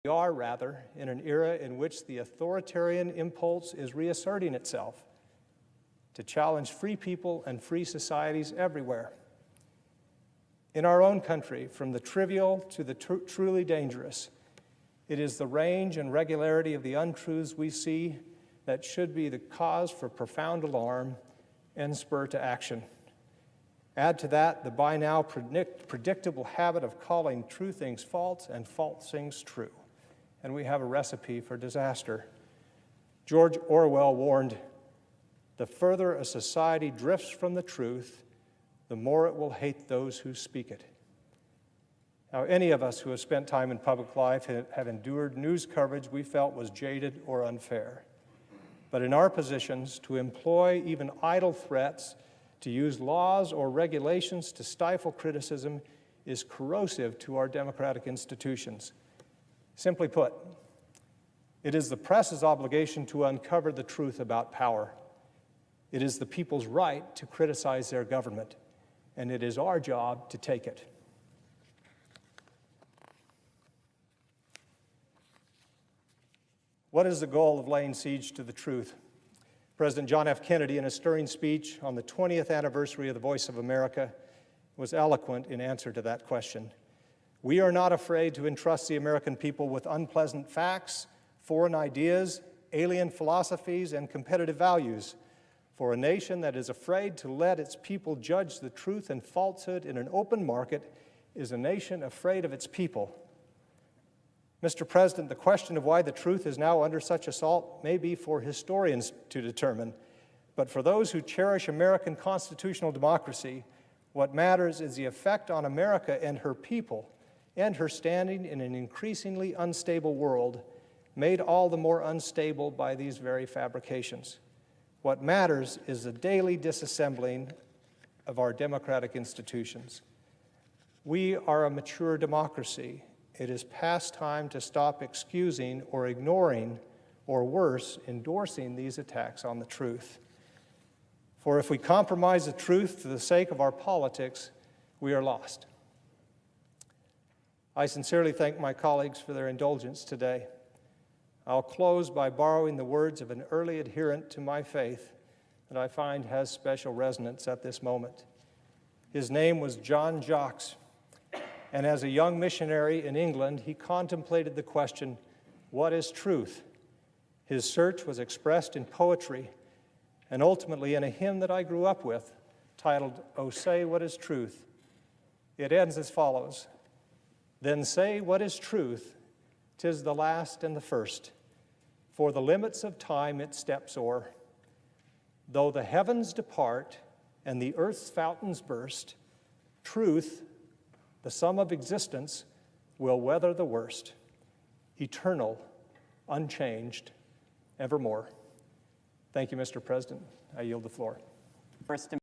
We are, rather, in an era in which the authoritarian impulse is reasserting itself to challenge free people and free societies everywhere. In our own country, from the trivial to the truly dangerous, it is the range and regularity of the untruths we see that should be the cause for profound alarm and spur to action. Add to that the by now predictable habit of calling true things false and false things true, and we have a recipe for disaster. George Orwell warned, "The further a society drifts from the truth, the more it will hate those who speak it." Now, any of us who have spent time in public life have endured news coverage we felt was jaded or unfair. But in our positions, to employ even idle threats, to use laws or regulations to stifle criticism is corrosive to our democratic institutions. Simply put, it is the press's obligation to uncover the truth about power. It is the people's right to criticize their government, and it is our job to take it. What is the goal of laying siege to the truth? President John F. Kennedy, in a stirring speech on the 20th anniversary of the Voice of America, was eloquent in answer to that question. "We are not afraid to entrust the American people with unpleasant facts, foreign ideas, alien philosophies, and competitive values. For a nation that is afraid to let its people judge the truth and falsehood in an open market is a nation afraid of its people." Mr. President, the question of why the truth is now under such assault may be for historians to determine, but for those who cherish American constitutional democracy, what matters is the effect on America and her people, and her standing in an increasingly unstable world, made all the more unstable by these very fabrications. What matters is the daily disassembling of our democratic institutions. We are a mature democracy. It is past time to stop excusing or ignoring, or worse, endorsing these attacks on the truth. For if we compromise the truth for the sake of our politics, we are lost. I sincerely thank my colleagues for their indulgence today. I'll close by borrowing the words of an early adherent to my faith that I find has special resonance at this moment. His name was John Jacques, and as a young missionary in England, he contemplated the question, what is truth? His search was expressed in poetry and ultimately in a hymn that I grew up with, titled, "Oh, Say What Is Truth?" It ends as follows, "Then say what is truth, 'tis the last and the first, for the limits of time it steps o'er. Though the heavens depart and the earth's fountains burst, truth, the sum of existence, will weather the worst, eternal, unchanged, evermore." Thank you, Mr. President. I yield the floor.